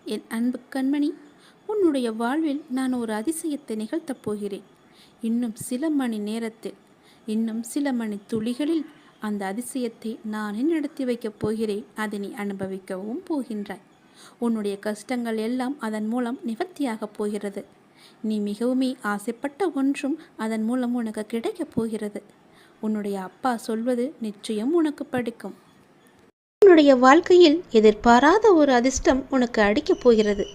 என் அன்பு கண்மணி, உன்னுடைய வாழ்வில் நான் ஒரு அதிசயத்தை நிகழ்த்தப் போகிறேன். இன்னும் சில மணி நேரத்தில், இன்னும் சில மணி துளிகளில் அந்த அதிசயத்தை நானே நடத்தி வைக்கப் போகிறேன். அதை நீ அனுபவிக்கவும் போகின்றாய். உன்னுடைய கஷ்டங்கள் எல்லாம் அதன் மூலம் நிவர்த்தியாகப் போகிறது. நீ மிகவுமே ஆசைப்பட்ட ஒன்றும் அதன் மூலம் உனக்கு கிடைக்கப் போகிறது. உன்னுடைய அப்பா சொல்வது நிச்சயம் உனக்கு படிக்கும். உன்னுடைய வாழ்க்கையில் எதிர்பாராத ஒரு அதிர்ஷ்டம் உனக்கு அடிக்கப் போகிறது.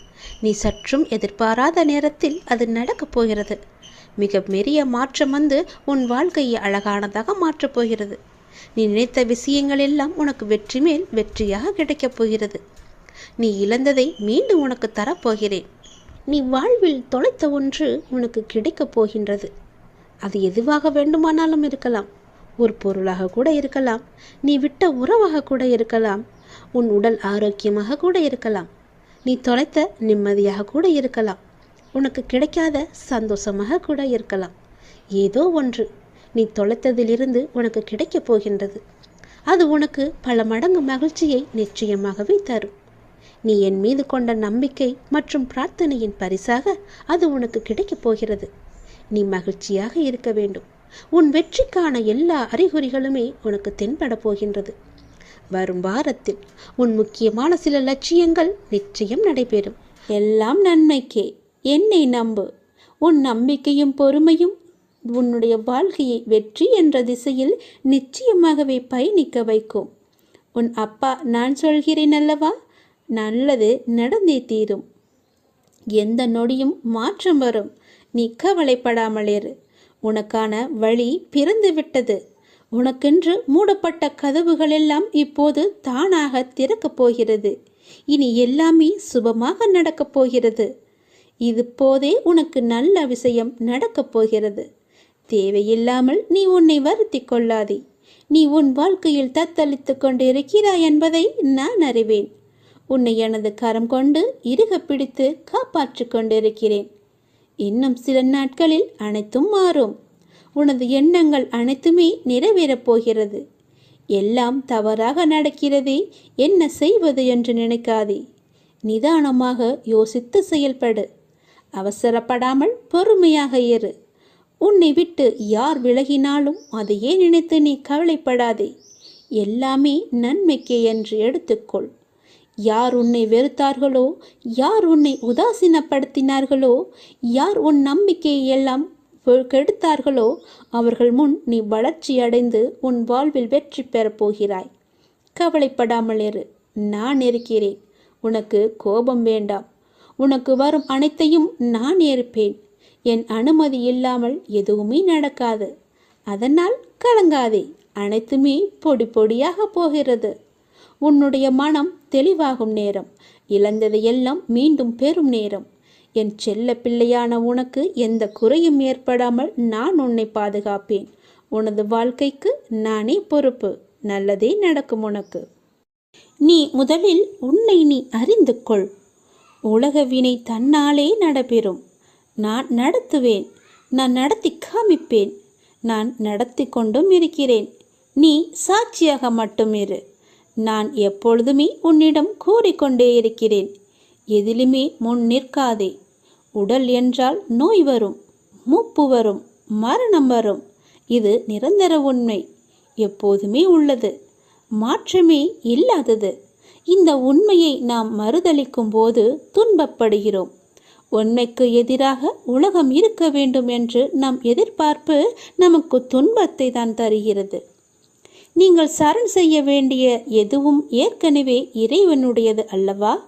நீ சற்றும் எதிர்பாராத நேரத்தில் அது நடக்கப் போகிறது. மிக பெரிய மாற்றம் வந்து உன் வாழ்க்கையை அழகானதாக மாற்றப் போகிறது. நீ நினைத்த விஷயங்கள் எல்லாம் உனக்கு வெற்றி மேல் வெற்றியாக கிடைக்கப் போகிறது. நீ இழந்ததை மீண்டும் உனக்கு தரப்போகிறேன். நீ வாழ்வில் தொலைத்த ஒன்று உனக்கு கிடைக்கப் போகின்றது. அது எதுவாக வேண்டுமானாலும் இருக்கலாம். ஒரு பொருளாக கூட இருக்கலாம். நீ விட்ட உறவாக கூட இருக்கலாம். உன் உடல் ஆரோக்கியமாக கூட இருக்கலாம். நீ தொலைத்த நிம்மதியாக கூட இருக்கலாம். உனக்கு கிடைக்காத சந்தோஷமாக கூட இருக்கலாம். ஏதோ ஒன்று நீ தொலைத்ததிலிருந்து உனக்கு கிடைக்கப் போகின்றது. அது உனக்கு பல மடங்கு மகிழ்ச்சியை நிச்சயமாகவே தரும். நீ என் மீது கொண்ட நம்பிக்கை மற்றும் பிரார்த்தனையின் பரிசாக அது உனக்கு கிடைக்கப் போகிறது. நீ மகிழ்ச்சியாக இருக்க வேண்டும். உன் வெற்றிக்கான எல்லா அறிகுறிகளுமே உனக்கு தென்பட போகின்றது. வரும் வாரத்தில் உன் முக்கியமான சில லட்சியங்கள் நிச்சயம் நடைபெறும். எல்லாம் நன்மைக்கே. என்னை நம்பு. உன் நம்பிக்கையும் பொறுமையும் உன்னுடைய வாழ்க்கையை வெற்றி என்ற திசையில் நிச்சயமாகவே பயணிக்க வைக்கும். உன் அப்பா நான் சொல்கிறேன் அல்லவா, நல்லது நடந்தே தீரும். எந்த நொடியும் மாற்றம் வரும். நீ கவலைப்படாமலேரு. உனக்கான வழி பிறந்து விட்டது. உனக்கென்று மூடப்பட்ட கதவுகளெல்லாம் இப்போது தானாக திறக்கப் போகிறது. இனி எல்லாமே சுபமாக நடக்கப் போகிறது. இது போதே உனக்கு நல்ல விஷயம் நடக்கப் போகிறது. தேவையில்லாமல் நீ உன்னை வருத்தி கொள்ளாதே. நீ உன் வாழ்க்கையில் தத்தளித்து கொண்டு இருக்கிறாய் என்பதை நான் அறிவேன். உன்னை எனது கரம் கொண்டு இறுக பிடித்து காப்பாற்றி கொண்டிருக்கிறேன். இன்னும் சில நாட்களில் அனைத்தும் மாறும். உனது எண்ணங்கள் அனைத்துமே நிறைவேறப் போகிறது. எல்லாம் தவறாக நடக்கிறதே, என்ன செய்வது என்று நினைக்காதே. நிதானமாக யோசித்து செயல்படு. அவசரப்படாமல் பொறுமையாக இரு. உன்னை விட்டு யார் விலகினாலும் அதையே நினைத்து நீ கவலைப்படாதே. எல்லாமே நன்மைக்கே என்று எடுத்துக்கொள். யார் உன்னை வெறுத்தார்களோ, யார் உன்னை உதாசீனப்படுத்தினார்களோ, யார் உன் நம்பிக்கையை எல்லாம் கெடுத்தார்களோ, அவர்கள் முன் நீ வளர்ச்சி அடைந்து உன் வாழ்வில் வெற்றி பெறப் போகிறாய். கவலைப்படாமல் இரு. நான் இருக்கிறேன். உனக்கு கோபம் வேண்டாம். உனக்கு வரும் அனைத்தையும் நான் ஏற்பேன். என் அனுமதி இல்லாமல் எதுவுமே நடக்காது. அதனால் கலங்காதே. அனைத்துமே பொடி பொடியாக போகிறது. உன்னுடைய மனம் தெளிவாகும் நேரம். இழந்ததையெல்லாம் மீண்டும் பெறும் நேரம். என் செல்ல பிள்ளையான உனக்கு எந்த குறையும் ஏற்படாமல் நான் உன்னை பாதுகாப்பேன். உனது வாழ்க்கைக்கு நானே பொறுப்பு. நல்லதே நடக்கும் உனக்கு. நீ முதலில் உன்னை நீ அறிந்து கொள். உலக வினை தன்னாலே நடைபெறும். நான் நடத்துவேன். நான் நடத்தி காமிப்பேன். நான் நடத்தி கொண்டும் இருக்கிறேன். நீ சாட்சியாக மட்டும் இரு. நான் எப்பொழுதுமே உன்னிடம் கூறிக்கொண்டே இருக்கிறேன். எதிலுமே முன் நிற்காதே. உடல் என்றால் நோய் வரும், மூப்பு வரும், மரணம் வரும். இது நிரந்தர உண்மை. எப்போதுமே உள்ளது. மாற்றமே இல்லாதது. இந்த உண்மையை நாம் மறுதலிக்கும் போது துன்பப்படுகிறோம். உண்மைக்கு எதிராக உலகம் இருக்க வேண்டும் என்று நம் எதிர்பார்ப்பு நமக்கு துன்பத்தை தான் தருகிறது. நீங்கள் சரண் செய்ய வேண்டிய எதுவும் ஏற்கனவே இறைவனுடையது அல்லவா?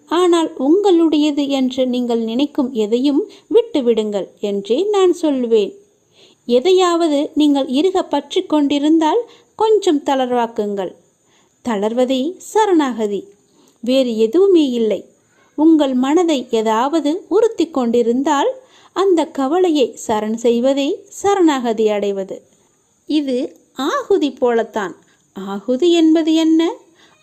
ஆனால் உங்களுடையது என்று நீங்கள் நினைக்கும் எதையும் விட்டுவிடுங்கள் என்றே நான் சொல்வேன். எதையாவது நீங்கள் இறுக பற்றி கொண்டிருந்தால் கொஞ்சம் தளர்வாக்குங்கள். தளர்வதே சரணாகதி. வேறு எதுவுமே இல்லை. உங்கள் மனதை ஏதாவது உறுத்தி கொண்டிருந்தால் அந்த கவலையை சரண் செய்வதே சரணாகதி அடைவது. இது ஆகுதி போலத்தான். ஆகுதி என்பது என்ன?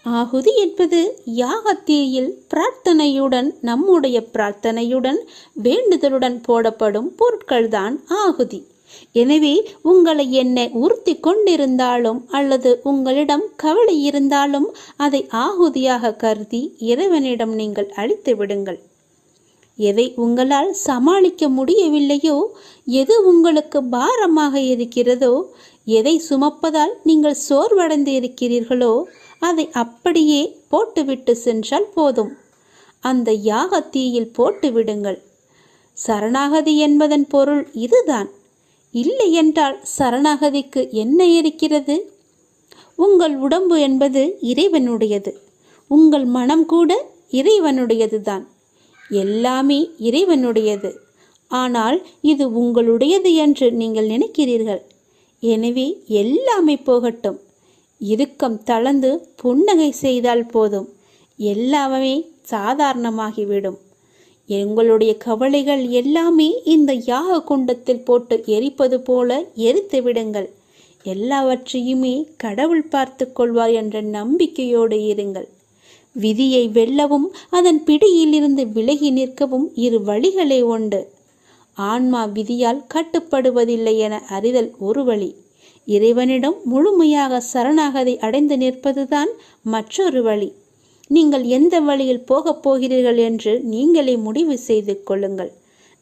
ஆகுதி என்பது யாகத்தீயில் பிரார்த்தனையுடன், நம்முடைய பிரார்த்தனையுடன், வேண்டுதலுடன் போடப்படும் பொருட்கள்தான் ஆகுதி. எனவே உங்களை என்னை உறுத்தி கொண்டிருந்தாலும் அல்லது உங்களிடம் கவலை இருந்தாலும் அதை ஆகுதியாக கருதி இறைவனிடம் நீங்கள் அழித்து விடுங்கள். எதை உங்களால் சமாளிக்க முடியவில்லையோ, எது உங்களுக்கு பாரமாக இருக்கிறதோ, எதை சுமப்பதால் நீங்கள் சோர்வடைந்து இருக்கிறீர்களோ அதை அப்படியே போட்டுவிட்டு சென்றால் போதும். அந்த யாக தீயில் போட்டு விடுங்கள். சரணாகதி என்பதன் பொருள் இதுதான். இல்லை என்றால் சரணாகதிக்கு என்ன இருக்கிறது? உங்கள் உடம்பு என்பது இறைவனுடையது. உங்கள் மனம் கூட இறைவனுடையது தான். எல்லாமே இறைவனுடையது. ஆனால் இது உங்களுடையது என்று நீங்கள் நினைக்கிறீர்கள். எனவே எல்லாமே போகட்டும். இறுக்கம் தளர்ந்து புன்னகை செய்தால் போதும், எல்லாமே சாதாரணமாகிவிடும். எங்களுடைய கவலைகள் எல்லாமே இந்த யாக குண்டத்தில் போட்டு எரிப்பது போல எரித்து விடுங்கள். எல்லாவற்றையுமே கடவுள் பார்த்து கொள்வார் என்ற நம்பிக்கையோடு இருங்கள். விதியை வெல்லவும் அதன் பிடியிலிருந்து விலகி நிற்கவும் இரு வழிகளே உண்டு. ஆன்மா விதியால் கட்டுப்படுவதில்லை என அறிதல் ஒரு வழி. இறைவனிடம் முழுமையாக சரணாகதி அடைந்து நிற்பதுதான் மற்றொரு வழி. நீங்கள் எந்த வழியில் போகப் போகிறீர்கள் என்று நீங்களே முடிவு செய்து கொள்ளுங்கள்.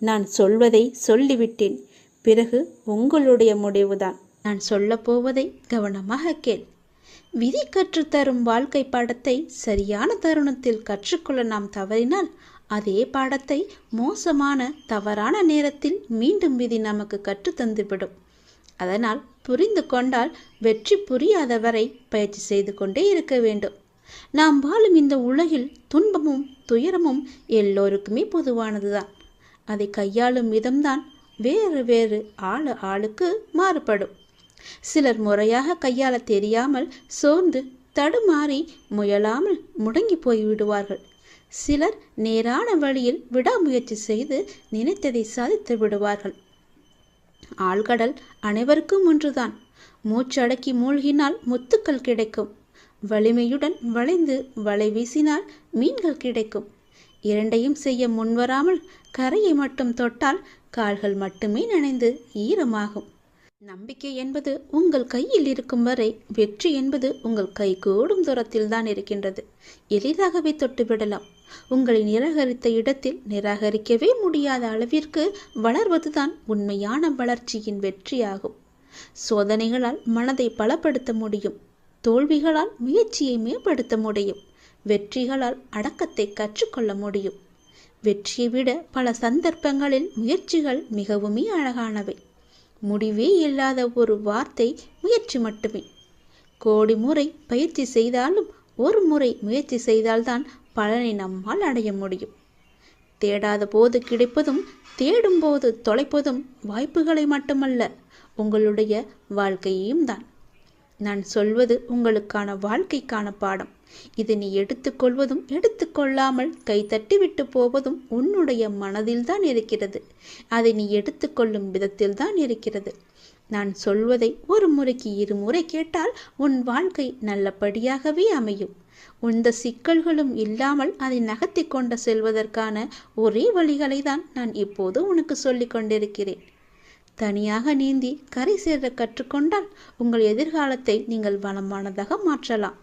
நான் சொல்வதை சொல்லிவிட்டேன். பிறகு உங்களுடைய முடிவுதான். நான் சொல்லப் போவதை கவனமாக கேள். விதி கற்றுத்தரும் வாழ்க்கை பாடத்தை சரியான தருணத்தில் கற்றுக்கொள்ள நாம் தவறினால் அதே பாடத்தை மோசமான தவறான நேரத்தில் மீண்டும் விதி நமக்கு கற்றுத்தந்துவிடும். அதனால் புரிந்து கொண்டால் வெற்றி புரியாத வரை பயிற்சி செய்து கொண்டே இருக்க வேண்டும். நாம் வாழும் இந்த உலகில் துன்பமும் துயரமும் எல்லோருக்குமே பொதுவானதுதான். அதை கையாளும் விதம்தான் வேறு வேறு ஆளுக்கு மாறுபடும். சிலர் முறையாக கையாள தெரியாமல் சோர்ந்து தடுமாறி முயலாமல் முடங்கி போய்விடுவார்கள். சிலர் நேரான வழியில் விடாமுயற்சி செய்து நினைத்ததை சாதித்து விடுவார்கள். ஆழ்கடல் அனைவருக்கும் ஒன்றுதான். மூச்சடக்கி மூழ்கினால் முத்துக்கள் கிடைக்கும். வலிமையுடன் வளைந்து வலை வீசினால் மீன்கள் கிடைக்கும். இரண்டையும் செய்ய முன்வராமல் கரையை மட்டும் தொட்டால் கால்கள் மட்டுமே நனைந்து ஈரமாகும். நம்பிக்கை என்பது உங்கள் கையில் இருக்கும் வரை வெற்றி என்பது உங்கள் கைகூடும் தூரத்தில் தான் இருக்கின்றது. எளிதாகவே தொட்டுவிடலாம். உங்களை நிராகரித்த இடத்தில் நிராகரிக்கவே முடியாத அளவிற்கு வளர்வதுதான் உண்மையான வளர்ச்சியின் வெற்றியாகும். சோதனைகளால் மனதை பலப்படுத்த முடியும். தோல்விகளால் முயற்சியை மேம்படுத்த முடியும். வெற்றிகளால் அடக்கத்தை கற்றுக்கொள்ள முடியும். வெற்றியை விட பல சந்தர்ப்பங்களில் முயற்சிகள் மிகவுமே அழகானவை. முடிவே இல்லாத ஒரு வார்த்தை முயற்சி மட்டுமே. கோடி முறை பயிற்சி செய்தாலும் ஒரு முறை முயற்சி செய்தால்தான் பலனை நம்மால் அடைய முடியும். தேடாத போது கிடைப்பதும் தேடும் போது தொலைப்பதும் வாய்ப்புகளை மட்டுமல்ல, உங்களுடைய வாழ்க்கையையும் தான். நான் சொல்வது உங்களுக்கான வாழ்க்கைக்கான பாடம். இதை நீ எடுத்துக்கொள்வதும் எடுத்துக்கொள்ளாமல் கைத்தட்டி விட்டு போவதும் உன்னுடைய மனதில்தான் இருக்கிறது. அதை நீ எடுத்துக்கொள்ளும் விதத்தில் தான் இருக்கிறது. நான் சொல்வதை ஒரு முறைக்கு இருமுறை கேட்டால் உன் வாழ்க்கை நல்லபடியாகவே அமையும். இந்த சிக்கல்களும் இல்லாமல் அதை நகர்த்தி கொண்டு செல்வதற்கான ஒரே வழிகளை தான் நான் இப்போது உனக்கு சொல்லிக் கொண்டிருக்கிறேன். தனியாக நீந்தி கரை சேர கற்றுக்கொண்டால் உங்கள் எதிர்காலத்தை நீங்கள் வளமானதாக மாற்றலாம்.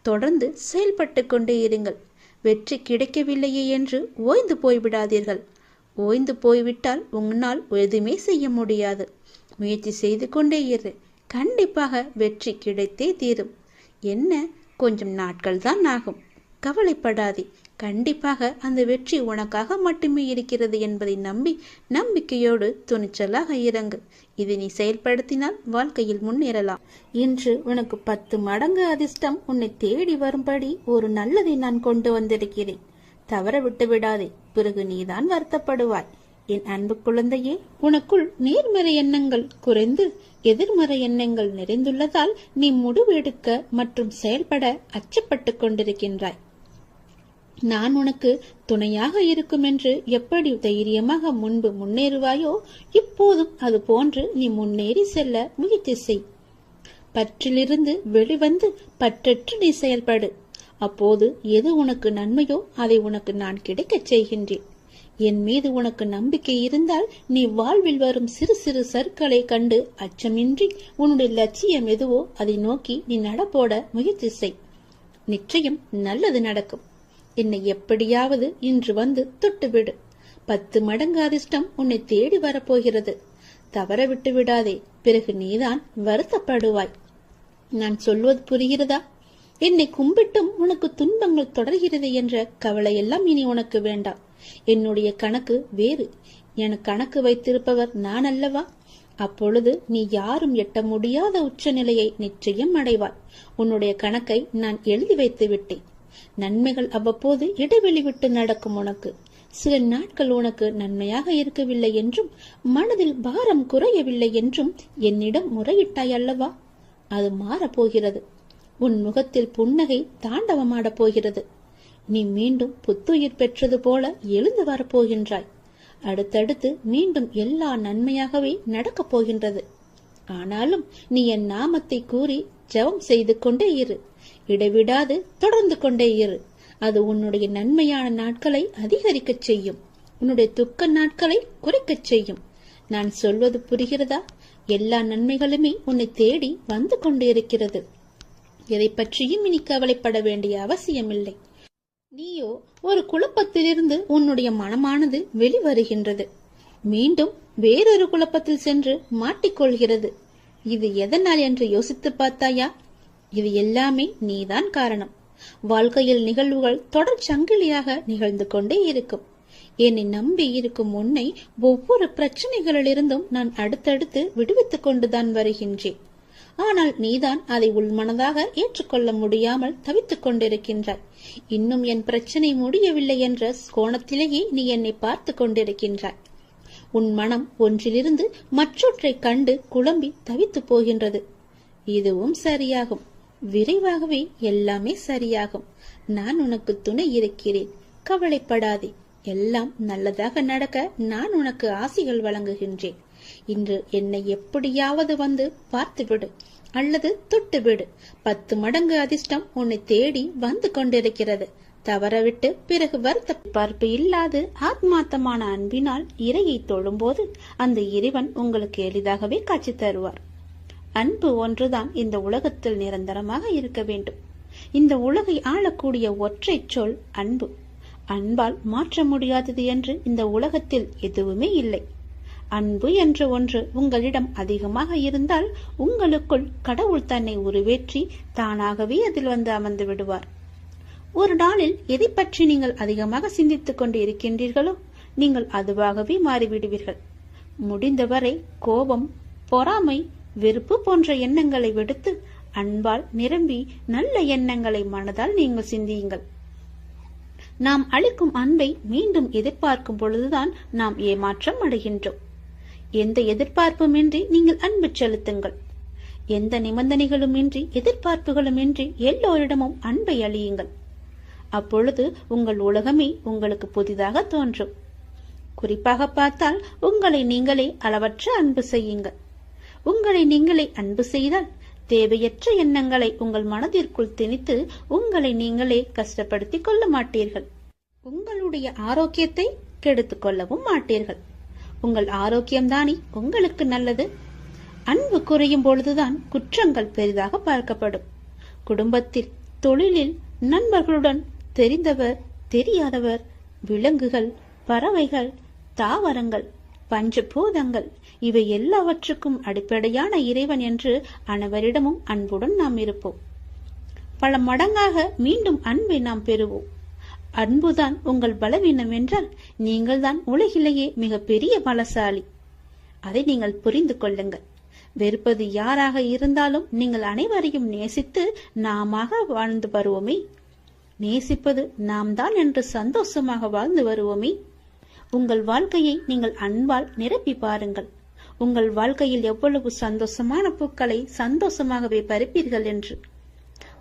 தொடர்ந்து செயல்பட்டு கொண்டே இருங்கள். வெற்றி கிடைக்கவில்லையே என்று ஓய்ந்து போய்விடாதீர்கள். ஓய்ந்து போய்விட்டால் உன்னால் எதுவுமே செய்ய முடியாது. முயற்சி செய்து கொண்டே இரு. கண்டிப்பாக வெற்றி கிடைத்தே தீரும். என்ன, கொஞ்சம் நாட்கள் தான் ஆகும். கவலைப்படாதே. கண்டிப்பாக அந்த வெற்றி உனக்காக மட்டுமே இருக்கிறது என்பதை நம்பி நம்பிக்கையோடு துணிச்சலாக இறங்கு. இதை நீ செயல்படுத்தினால் வாழ்க்கையில் முன்னேறலாம். இன்று உனக்கு 10 மடங்கு அதிர்ஷ்டம் உன்னை தேடி வரும்படி ஒரு நல்லதை நான் கொண்டு வந்திருக்கிறேன். தவற விட்டு விடாதே. பிறகு நீதான் வருத்தப்படுவாய். என் அன்பு குழந்தையே, உனக்குள் நேர்மறை எண்ணங்கள் குறைந்து எதிர்மறை எண்ணங்கள் நிறைந்துள்ளதால் நீ முடிவெடுக்க மற்றும் செயல்பட அச்சப்பட்டு கொண்டிருக்கின்றாய். நான் உனக்கு துணையாக இருக்கும் என்று எப்படி தைரியமாக முன்பு முன்னேறுவாயோ இப்போதும் அது போன்று நீ முன்னேறி செல்ல முயற்சி செய். பற்றிலிருந்து வெளிவந்து பற்றற்று நீ செயல்படு. அப்போது எது உனக்கு நன்மையோ அதை உனக்கு நான் கிடைக்கச் செய்கின்றேன். என் மீது உனக்கு நம்பிக்கை இருந்தால் நீ வாழ்வில் வரும் சிறு சிறு சறுக்களை கண்டு அச்சமின்றி உன்னுடைய லட்சியம் எதுவோ அதை நோக்கி நீ நடப்போட முயற்சி செய். நிச்சயம் நல்லது நடக்கும். என்னை எப்படியாவது இன்று வந்து தொட்டுவிடு. 10 மடங்கு அதிர்ஷ்டம் உன்னை தேடி வரப்போகிறது. தவற விட்டு விடாதே, பிறகு நீதான் வருத்தப்படுவாய். நான் சொல்வது புரிகிறதா? என்னை கும்பிட்டும் உனக்கு துன்பங்கள் தொடர்கிறது என்ற கவலையெல்லாம் இனி உனக்கு வேண்டாம். என்னுடைய கணக்கு வேறு. என கணக்கு வைத்திருப்பவர் நான் அல்லவா? அப்பொழுது நீ யாரும் எட்ட முடியாத உச்ச நிலையை நிச்சயம் அடைவாய். உன்னுடைய கணக்கை நான் எழுதி வைத்து விட்டேன். நன்மைகள் அவ்வப்போது இடைவெளி விட்டு நடக்கும். உனக்கு சில நாட்கள் உனக்கு நன்மையாக இருக்கவில்லை என்றும் மனதில் பாரம் குறையவில்லை என்றும் என்னிடம் முறையிட்டாய் அல்லவா? அது மாறப்போகிறது. உன் முகத்தில் புன்னகை தாண்டவமாடப் போகிறது. நீ மீண்டும் புத்துயிர் பெற்றது போல எழுந்து வரப்போகின்றாய். அடுத்தடுத்து மீண்டும் எல்லா நன்மையாகவே நடக்கப் போகின்றது. ஆனாலும் நீ என் நாமத்தை கூறி ஜெபம் செய்து கொண்டே இரு. இடைவிடாது தொடர்ந்து கொண்டே இரு. அது உன்னுடைய நன்மையான நாட்களை அதிகரிக்கச் செய்யும். உன்னுடைய துக்க நாட்களை குறைக்கச் செய்யும். நான் சொல்வது புரிகிறதா? எல்லா நன்மைகளுமே உன்னை தேடி வந்து கொண்டு இருக்கிறது. எதை பற்றியும் இனி கவலைப்பட வேண்டிய அவசியமில்லை. நீயோ ஒரு குழப்பத்திலிருந்து உன்னுடைய மனமானது வெளிவருகின்றது. மீண்டும் வேறொரு குழப்பத்தில் சென்று மாட்டிக்கொள்கிறது. இது எதனால் என்று யோசித்து பார்த்தாயா? இது எல்லாமே நீதான் காரணம். வாழ்க்கையில் நிகழ்வுகள் தொடர் சங்கிலியாக நிகழ்ந்து கொண்டே இருக்கும். என்னை நம்பி இருக்கும் உன்னை ஒவ்வொரு பிரச்சனைகளிலிருந்தும் நான் அடுத்தடுத்து விடுவித்துக் கொண்டுதான் வருகின்றேன். ஆனால் நீதான் அதை உள்மனதாக ஏற்றுக்கொள்ள முடியாமல் தவித்துக் கொண்டிருக்கின்றாய். இன்னும் என் பிரச்சனை முடியவில்லை என்ற கோணத்திலேயே நீ என்னை பார்த்து கொண்டிருக்கின்றாய். உன் மனம் ஒன்றிலிருந்து மற்றொன்றை கண்டு குழம்பி தவித்து போகின்றது. இதுவும் சரியாகும். விரைவாகவே எல்லாமே சரியாகும். நான் உனக்கு துணை இருக்கிறேன். கவலைப்படாதே. எல்லாம் நல்லதாக நடக்க நான் உனக்கு ஆசிகள் வழங்குகின்றேன். இன்று என்னை எப்படியாவது வந்து பார்த்துவிடு அல்லது தொட்டுவிடு. 10 மடங்கு அதிர்ஷ்டம் உன்னை தேடி வந்து கொண்டிருக்கிறது. தவறவிட்டு பிறகு வருத்த பார்ப்பு இல்லாது ஆத்மார்த்தமான அன்பினால் இறையை தொழும்போது அந்த இறைவன் உங்களுக்கு எளிதாகவே காட்சி தருவார். அன்பு ஒன்றுதான் இந்த உலகத்தில் நிரந்தரமாக இருக்க வேண்டும். இந்த உலகை ஆளக்கூடிய ஒற்றை சொல் அன்பு. அன்பால் மாற்ற முடியாதது என்று இந்த உலகத்தில் எதுவுமே இல்லை. அன்பு என்ற ஒன்று உங்களிடம் அதிகமாக இருந்தால் உங்களுக்குள் கடவுள் தன்னை உருவேற்றி தானாகவே அதில் வந்து அமர்ந்து விடுவார். ஒரு நாளில் எதை பற்றி நீங்கள் அதிகமாக சிந்தித்துக் கொண்டு இருக்கின்றீர்களோ நீங்கள் அதுவாகவே மாறிவிடுவீர்கள். முடிந்தவரை கோபம், பொறாமை, வெறுப்பு போன்ற எண்ணங்களை விடுத்து அன்பால் நிரம்பி நல்ல எண்ணங்களை மனதால் நீங்கள் சிந்தியுங்கள். நாம் அளிக்கும் அன்பை மீண்டும் எதிர்பார்க்கும் பொழுதுதான் நாம் ஏமாற்றம் அடைகின்றோம். எந்த எதிர்பார்ப்புமின்றி நீங்கள் அன்பு செலுத்துங்கள். எந்த நிபந்தனைகளுமின்றி எதிர்பார்ப்புகளுமின்றி எல்லோரிடமும் அன்பை அளியுங்கள். அப்பொழுது உங்கள் உலகமே உங்களுக்கு புதிதாக தோன்றும். குறிப்பாக பார்த்தால் உங்களை நீங்களே அளவற்ற அன்பு செய்யுங்கள். உங்களை நீங்களே அன்பு செய்தால் தேவையற்ற எண்ணங்களை உங்கள் மனதிற்குள் திணித்து உங்களை நீங்களே கஷ்டப்படுத்திக் கொள்ள மாட்டீர்கள். உங்களுடைய ஆரோக்கியத்தை கெடுத்துக் கொள்ளவும் மாட்டீர்கள். உங்கள் ஆரோக்கியம்தானே உங்களுக்கு நல்லது. அன்பு குறையும் பொழுதுதான் குற்றங்கள் பெரிதாக பார்க்கப்படும். குடும்பத்தில், தொழிலில், நண்பர்களுடன், தெரிந்தவர், தெரியாதவர், விலங்குகள், பறவைகள், தாவரங்கள், பஞ்சபூதங்கள் இவை எல்லாவற்றுக்கும் அடிப்படையான இறைவன் என்று அனைவரிடமும் அன்புடன் நாம் இருப்போம். பல மடங்காக மீண்டும் அன்பை நாம் பெறுவோம். அன்புதான் உங்கள் பலவீனம் என்றால் நீங்கள் தான் உலகிலேயே மிக பெரிய பலசாலி. அதை நீங்கள் புரிந்து கொள்ளுங்கள். வெறுப்பது யாராக இருந்தாலும் நீங்கள் அனைவரையும் நேசித்து நாமாக வாழ்ந்து வருவோமே. நேசிப்பது நாம் தான் என்று சந்தோஷமாக வாழ்ந்து வருவோமே. உங்கள் வாழ்க்கையை நீங்கள் அன்பால் நிரப்பி பாருங்கள். உங்கள் வாழ்க்கையில் எவ்வளவு சந்தோஷமான பூக்களை சந்தோஷமாகவே பறிப்பீர்கள் என்று.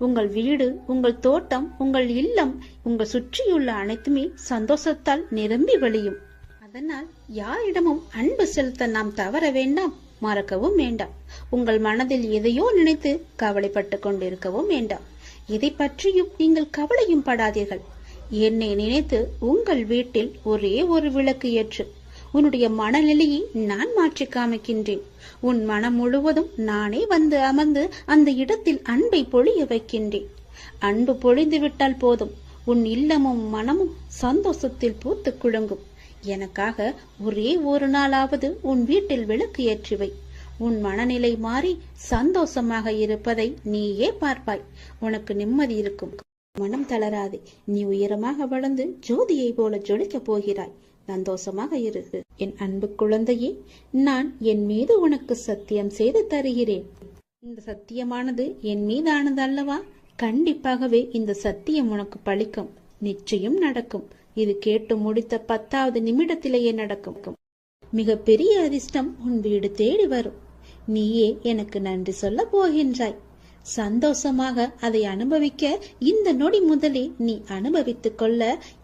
உங்கள் வீடு, உங்கள் தோட்டம், உங்கள் இல்லம், உங்கள் சுற்றியுள்ள அனைத்துமே சந்தோஷத்தால் நிரம்பி வழியும். அதனால் யாரிடமும் அன்பு செலுத்த நாம் தவற வேண்டாம், மறக்கவும் வேண்டாம். உங்கள் மனதில் எதையோ நினைத்து கவலைப்பட்டு கொண்டிருக்கவும் வேண்டாம். இதை பற்றியும் நீங்கள் கவலையும் படாதீர்கள். என்னை நினைத்து உங்கள் வீட்டில் ஒரே ஒரு விளக்கு ஏற்று. உன்னுடைய மனநிலையை நான் மாற்றி காமிக்கின்றேன். உன் மனம் முழுவதும் நானே வந்து அமர்ந்து அந்த இடத்தில் அன்பை பொழிய வைக்கின்றேன். அன்பு பொழிந்து விட்டால் போதும், உன் இல்லமும் மனமும் சந்தோஷத்தில் பூத்து குலுங்கும். எனக்காக ஒரே ஒரு நாளாவது உன் வீட்டில் விளக்கு ஏற்றிவை. உன் மனநிலை மாறி சந்தோஷமாக இருப்பதை நீயே பார்ப்பாய். உனக்கு நிம்மதி இருக்கும். மனம் தளராதே. நீ உயரமாக வளர்ந்து ஜோதியை போல ஜொலிக்கப் போகிறாய். சந்தோஷமாக இரு. என் அன்பு குழந்தையே, நான் என் மீது உனக்கு சத்தியம் செய்து தருகிறேன். இந்த சத்தியமானது என் மீதானது அல்லவா? கண்டிப்பாகவே இந்த சத்தியம் உனக்கு பலிக்கும். நிச்சயம் நடக்கும். இது கேட்டு முடித்த 10வது நிமிடத்திலேயே நடக்கும். மிக பெரிய அதிர்ஷ்டம் உன் வீடு தேடி வரும். நீயே எனக்கு நன்றி சொல்ல போகின்றாய். சந்தோஷமாக அதை அனுபவிக்க இந்த நொடி முதலே நீ அனுபவித்துக் கொள்ள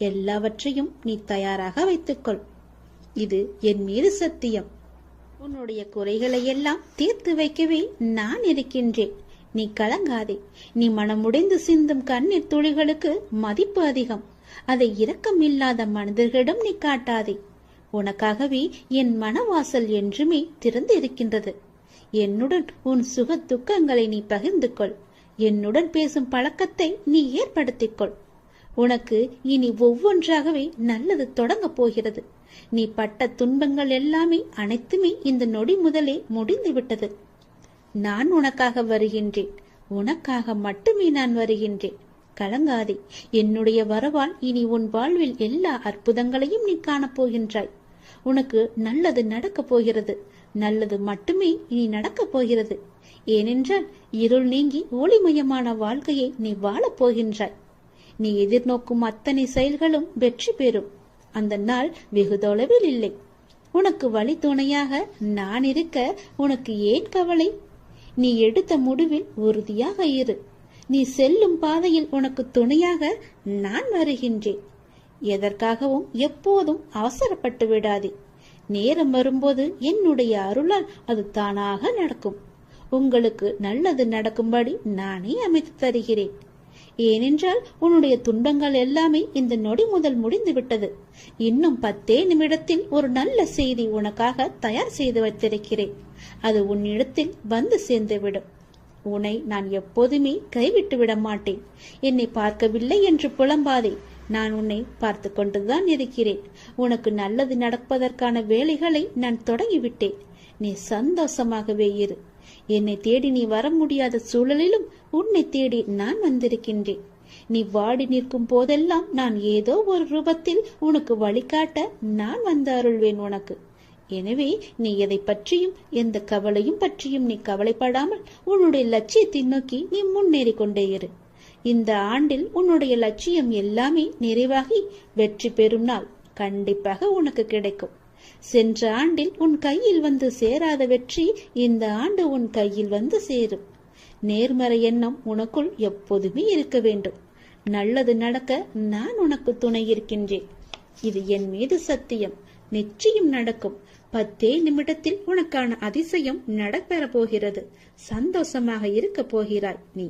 எல்லாவற்றையும் நீ தயாராக வைத்துக்கொள். இது என் மீது சத்தியம். உன்னுடைய குறைகளை எல்லாம் தீர்த்து வைக்கவே நான் இருக்கின்றேன். நீ கலங்காதே. நீ மனமுடைந்து சிந்தும் கண்ணீர் துளிகளுக்கு மதிப்பு அதிகம். அதை இரக்கம் இல்லாத மனிதர்களிடம் நீ காட்டாதே. உனக்காகவே என் மனவாசல் என்றுமே திறந்து இருக்கின்றது. என்னுடன் உன் சுக துக்கங்களை நீ பகிர்ந்து கொள். என்னுடன் பேசும் பழக்கத்தை நீ ஏற்படுத்திக்கொள். உனக்கு இனி ஒவ்வொன்றாகவே நல்லது தொடங்க போகிறது. நீ பட்ட துன்பங்கள் எல்லாமே அனைத்துமே இந்த நொடி முதலே முடிந்து விட்டது. நான் உனக்காக வருகின்றேன். உனக்காக மட்டுமே நான் வருகின்றேன். கலங்காதே. என்னுடைய வரவால் இனி உன் வாழ்வில் எல்லா அற்புதங்களையும் நீ காணப்போகின்றாய். உனக்கு நல்லது நடக்கப் போகிறது. நல்லது மட்டுமே இனி நடக்கப் போகிறது. ஏனென்றால் இருள் நீங்கி ஒளிமயமான வாழ்க்கையை நீ வாழப் போகின்றாய். நீ எதிர்நோக்கும் அத்தனை செயல்களும் வெற்றி பெறும். அந்த நாள் வெகு தொலைவில் இல்லை. உனக்கு வழி துணையாக நான் இருக்க உனக்கு ஏன் கவலை? நீ எடுத்த முடிவில் உறுதியாக இரு. நீ செல்லும் பாதையில் உனக்கு துணையாக நான் வருகின்றேன். எதற்காகவும் எப்போதும் அவசரப்பட்டு விடாதே. நேரம் வரும்போது என்னுடைய அருளால் அது தானாக நடக்கும். உங்களுக்கு நல்லது நடக்கும்படி நானே அமைத்து தருகிறேன். ஏனென்றால் உன்னுடைய துன்பங்கள் எல்லாமே இந்த நொடி முதல் முடிந்து விட்டது. இன்னும் 10 நிமிடத்தில் ஒரு நல்ல செய்தி உனக்காக தயார் செய்து வைத்திருக்கிறேன். அது உன்னிடத்தில் வந்து சேர்ந்துவிடும். உன்னை நான் எப்போதுமே கைவிட்டு விட மாட்டேன். என்னை பார்க்கவில்லை என்று புலம்பாதே. நான் உன்னை பார்த்து கொண்டுதான் இருக்கிறேன். உனக்கு நல்லது நடப்பதற்கான வேலைகளை நான் தொடங்கிவிட்டேன். நீ சந்தோஷமாகவே இரு. என்னை தேடி நீ வர முடியாத சூழலிலும் உன்னை தேடி நான் வந்திருக்கின்றேன். நீ வாடி நிற்கும் போதெல்லாம் நான் ஏதோ ஒரு ரூபத்தில் உனக்கு வழிகாட்ட நான் வந்து அருள்வேன் உனக்கு. எனவே நீ எதை பற்றியும் எந்த கவலையும் பற்றியும் நீ கவலைப்படாமல் உன்னுடைய லட்சியத்தை நோக்கி நீ முன்னேறி கொண்டே இரு. இந்த ஆண்டில் உன்னுடைய லட்சியம் எல்லாமே நிறைவாகி வெற்றி பெறும் நாள் கண்டிப்பாக உனக்கு கிடைக்கும். சென்ற ஆண்டில் உன் கையில் வந்து சேராத வெற்றி இந்த ஆண்டு உன் கையில் வந்து சேரும். நேர்மறை எண்ணம் உனக்குள் எப்போதுமே இருக்க வேண்டும். நல்லது நடக்க நான் உனக்கு துணை இருக்கின்றேன். இது என் மீது சத்தியம். நிச்சயம் நடக்கும். 10 நிமிடத்தில் உனக்கான அதிசயம் நடைபெற போகிறது. சந்தோஷமாக இருக்க போகிறாய் நீ.